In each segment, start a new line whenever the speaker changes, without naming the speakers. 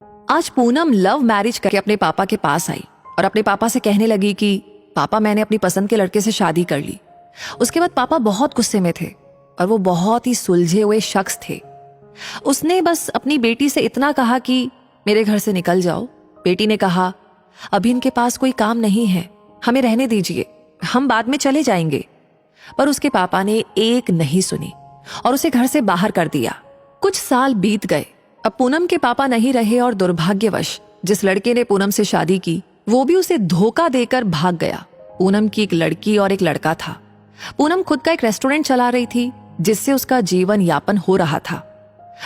आज Poonam love marriage करके अपने पापा के पास आई और अपने पापा से कहने लगी कि पापा मैंने अपनी पसंद के लड़के से शादी कर ली। उसके बाद पापा बहुत गुस्से में थे और वो बहुत ही सुलझे हुए शख्स थे। उसने बस अपनी बेटी से इतना कहा कि मेरे घर से निकल जाओ। बेटी ने कहा अभी इनके पास कोई काम नहीं है, हमें रहने दीजिए, हम बाद में चले जाएंगे। पर उसके पापा ने एक नहीं सुनी और उसे घर से बाहर कर दिया। कुछ साल बीत गए। अब पूनम के पापा नहीं रहे और दुर्भाग्यवश जिस लड़के ने पूनम से शादी की वो भी उसे धोखा देकर भाग गया। पूनम की एक लड़की और एक लड़का था। पूनम खुद का एक रेस्टोरेंट चला रही थी जिससे उसका जीवन यापन हो रहा था।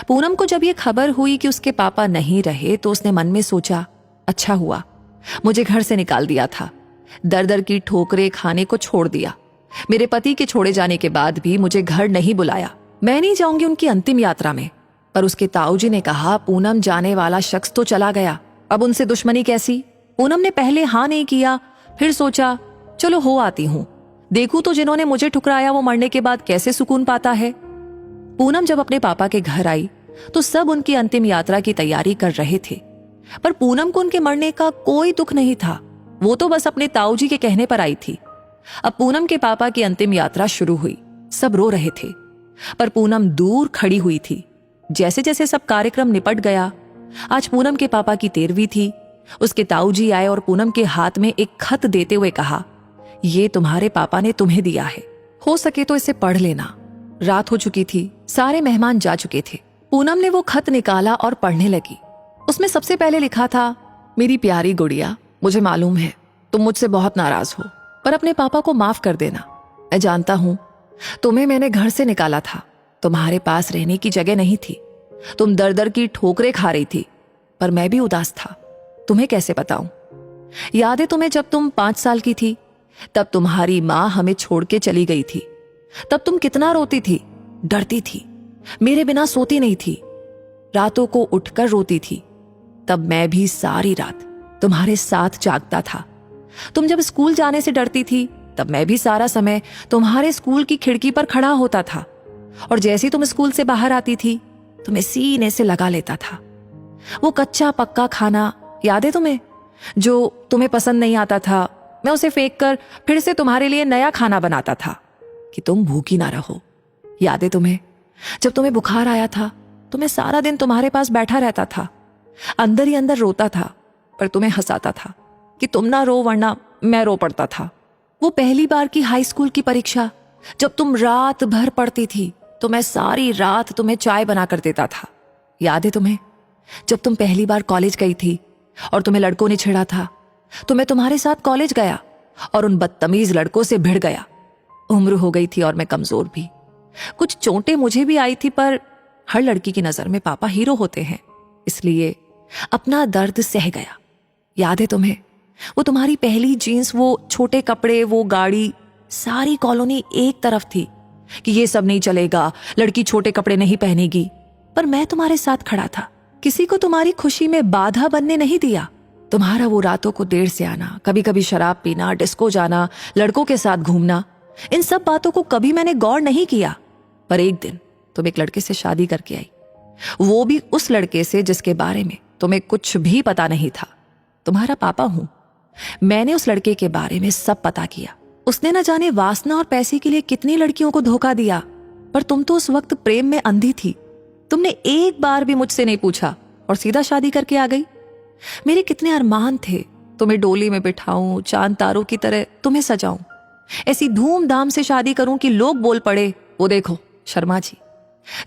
पूनम को जब ये खबर हुई कि उसके पापा नहीं रहे तो उसने मन में सोचा, अच्छा हुआ मुझे घर से निकाल दिया था, दर दर की ठोकरें खाने को छोड़ दिया। मेरे पति के छोड़े जाने के बाद भी मुझे घर नहीं बुलाया। मैं नहीं जाऊंगी उनकी अंतिम यात्रा में। पर उसके ताऊजी ने कहा पूनम जाने वाला शख्स तो चला गया, अब उनसे दुश्मनी कैसी। पूनम ने पहले हाँ नहीं किया, फिर सोचा चलो हो आती हूं, देखूं तो जिन्होंने मुझे ठुकराया वो मरने के बाद कैसे सुकून पाता है। पूनम जब अपने पापा के घर आई तो सब उनकी अंतिम यात्रा की तैयारी कर रहे थे, पर पूनम को उनके मरने का कोई दुख नहीं था। वो तो बस अपने ताऊजी के कहने पर आई थी। अब पूनम के पापा की अंतिम यात्रा शुरू हुई। सब रो रहे थे पर पूनम दूर खड़ी हुई थी। जैसे जैसे सब कार्यक्रम निपट गया, आज पूनम के पापा की 13वीं थी। उसके ताऊजी आए और पूनम के हाथ में एक खत देते हुए कहा, ये तुम्हारे पापा ने तुम्हें दिया है, हो सके तो इसे पढ़ लेना। रात हो चुकी थी, सारे मेहमान जा चुके थे। पूनम ने वो खत निकाला और पढ़ने लगी। उसमें सबसे पहले लिखा था, मेरी प्यारी गुड़िया, मुझे मालूम है तुम मुझसे बहुत नाराज हो, पर अपने पापा को माफ कर देना। मैं जानता हूं तुम्हें मैंने घर से निकाला था, तुम्हारे पास रहने की जगह नहीं थी, तुम दर दर की ठोकरें खा रही थी, पर मैं भी उदास था। तुम्हें कैसे बताऊं। याद है तुम्हें जब तुम 5 साल की थी, तब तुम्हारी माँ हमें छोड़ के चली गई थी। तब तुम कितना रोती थी, डरती थी, मेरे बिना सोती नहीं थी, रातों को उठकर रोती थी। तब मैं भी सारी रात तुम्हारे साथ जागता था। तुम जब स्कूल जाने से डरती थी तब मैं भी सारा समय तुम्हारे स्कूल की खिड़की पर खड़ा होता था, और जैसे ही तुम स्कूल से बाहर आती थी तुम्हें सीने से लगा लेता था। वो कच्चा पक्का खाना याद है तुम्हें, जो तुम्हें पसंद नहीं आता था, मैं उसे फेंक कर फिर से तुम्हारे लिए नया खाना बनाता था कि तुम भूखी ना रहो। याद है तुम्हें जब तुम्हें बुखार आया था तो मैं सारा दिन तुम्हारे पास बैठा रहता था, अंदर ही अंदर रोता था, पर तुम्हें हंसाता था कि तुम ना रो वरना मैं रो पड़ता था। वो पहली बार की हाई स्कूल की परीक्षा जब तुम रात भर पढ़ती थी तो मैं सारी रात तुम्हें चाय बना कर देता था। याद है तुम्हें जब तुम पहली बार कॉलेज गई थी और तुम्हें लड़कों ने छेड़ा था, तो मैं तुम्हारे साथ कॉलेज गया और उन बदतमीज लड़कों से भिड़ गया। उम्र हो गई थी और मैं कमजोर भी, कुछ चोटें मुझे भी आई थी, पर हर लड़की की नजर में पापा हीरो होते हैं, इसलिए अपना दर्द सह गया। याद है तुम्हें वो तुम्हारी पहली जीन्स, वो छोटे कपड़े, वो गाड़ी, सारी कॉलोनी एक तरफ थी कि ये सब नहीं चलेगा, लड़की छोटे कपड़े नहीं पहनेगी, पर मैं तुम्हारे साथ खड़ा था। किसी को तुम्हारी खुशी में बाधा बनने नहीं दिया। तुम्हारा वो रातों को देर से आना, कभी कभी शराब पीना, डिस्को जाना, लड़कों के साथ घूमना, इन सब बातों को कभी मैंने गौर नहीं किया। पर एक दिन तुम एक लड़के से शादी करके आई, वो भी उस लड़के से जिसके बारे में तुम्हें कुछ भी पता नहीं था। तुम्हारा पापा हूं, मैंने उस लड़के के बारे में सब पता किया। उसने न जाने वासना और पैसे के लिए कितनी लड़कियों को धोखा दिया, पर तुम तो उस वक्त प्रेम में अंधी थी। तुमने एक बार भी मुझसे नहीं पूछा और सीधा शादी करके आ गई। मेरे कितने अरमान थे, तुम्हें डोली में बिठाऊं, चांद तारों की तरह तुम्हें सजाऊं, ऐसी धूमधाम से शादी करूं कि लोग बोल पड़े, वो देखो शर्मा जी,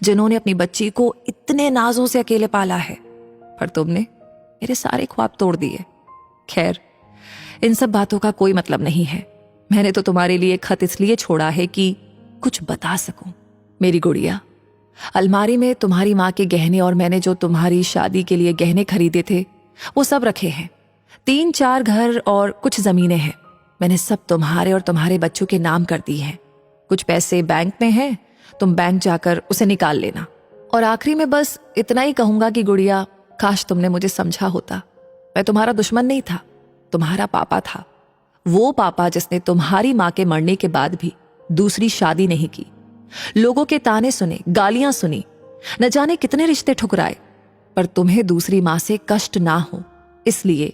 जिन्होंने अपनी बच्ची को इतने नाजों से अकेले पाला है। पर तुमने मेरे सारे ख्वाब तोड़ दिए। खैर, इन सब बातों का कोई मतलब नहीं है। मैंने तो तुम्हारे लिए खत इसलिए छोड़ा है कि कुछ बता सकूं। मेरी गुड़िया, अलमारी में तुम्हारी माँ के गहने और मैंने जो तुम्हारी शादी के लिए गहने खरीदे थे वो सब रखे हैं। 3-4 घर और कुछ जमीनें हैं, मैंने सब तुम्हारे और तुम्हारे बच्चों के नाम कर दी हैं। कुछ पैसे बैंक में हैं, तुम बैंक जाकर उसे निकाल लेना। और आखिरी में बस इतना ही कहूंगा कि गुड़िया, काश तुमने मुझे समझा होता। मैं तुम्हारा दुश्मन नहीं था, तुम्हारा पापा था, वो पापा जिसने तुम्हारी माँ के मरने के बाद भी दूसरी शादी नहीं की, लोगों के ताने सुने, गालियां सुनी, न जाने कितने रिश्ते ठुकराए, पर तुम्हें दूसरी माँ से कष्ट ना हो इसलिए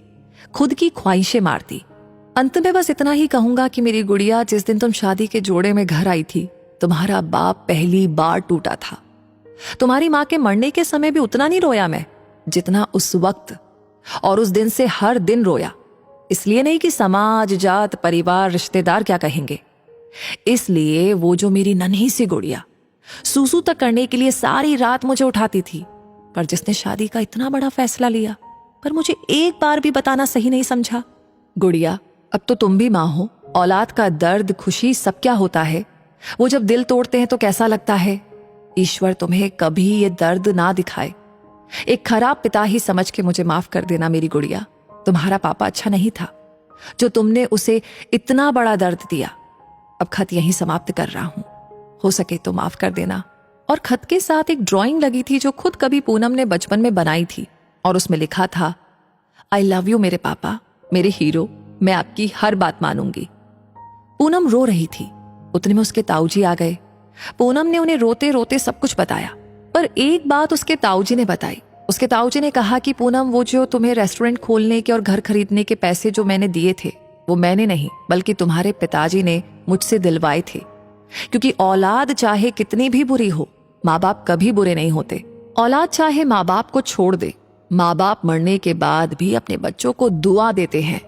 खुद की ख्वाहिशें मारती। अंत में बस इतना ही कहूंगा कि मेरी गुड़िया, जिस दिन तुम शादी के जोड़े में घर आई थी, तुम्हारा बाप पहली बार टूटा था। तुम्हारी माँ के मरने के समय भी उतना नहीं रोया मैं जितना उस वक्त, और उस दिन से हर दिन रोया। इसलिए नहीं कि समाज, जात, परिवार, रिश्तेदार क्या कहेंगे, इसलिए वो जो मेरी नन्ही सी गुड़िया सूसू तक करने के लिए सारी रात मुझे उठाती थी, पर जिसने शादी का इतना बड़ा फैसला लिया पर मुझे एक बार भी बताना सही नहीं समझा। गुड़िया, अब तो तुम भी माँ हो। औलाद का दर्द, खुशी सब क्या होता है, वो जब दिल तोड़ते हैं तो कैसा लगता है। ईश्वर तुम्हें कभी ये दर्द ना दिखाए। एक खराब पिता ही समझ के मुझे माफ कर देना मेरी गुड़िया। तुम्हारा पापा अच्छा नहीं था जो तुमने उसे इतना बड़ा दर्द दिया। अब खत यहीं समाप्त कर रहा हूं, हो सके तो माफ कर देना। और खत के साथ एक ड्राइंग लगी थी जो खुद कभी पूनम ने बचपन में बनाई थी, और उसमें लिखा था, आई लव यू मेरे पापा, मेरे हीरो, मैं आपकी हर बात मानूंगी। पूनम रो रही थी। उतने में उसके ताऊजी आ गए। पूनम ने उन्हें रोते रोते सब कुछ बताया, पर एक बात उसके ताऊजी ने बताई। उसके ताऊजी ने कहा कि पूनम, वो जो तुम्हें रेस्टोरेंट खोलने के और घर खरीदने के पैसे जो मैंने दिए थे, वो मैंने नहीं बल्कि तुम्हारे पिताजी ने मुझसे दिलवाए थे। क्योंकि औलाद चाहे कितनी भी बुरी हो, माँ बाप कभी बुरे नहीं होते। औलाद चाहे माँ बाप को छोड़ दे, माँ बाप मरने के बाद भी अपने बच्चों को दुआ देते हैं।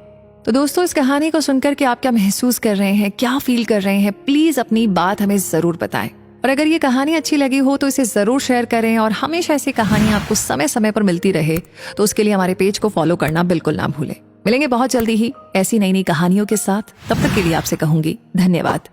तो दोस्तों, इस कहानी को सुनकर के आप क्या महसूस कर रहे हैं, क्या फील कर रहे हैं, प्लीज अपनी बात हमें जरूर बताएं। और अगर ये कहानी अच्छी लगी हो तो इसे जरूर शेयर करें, और हमेशा ऐसी कहानियां आपको समय समय पर मिलती रहे तो उसके लिए हमारे पेज को फॉलो करना बिल्कुल ना भूलें। मिलेंगे बहुत जल्दी ही ऐसी नई नई कहानियों के साथ। तब तक के लिए आपसे कहूंगी धन्यवाद।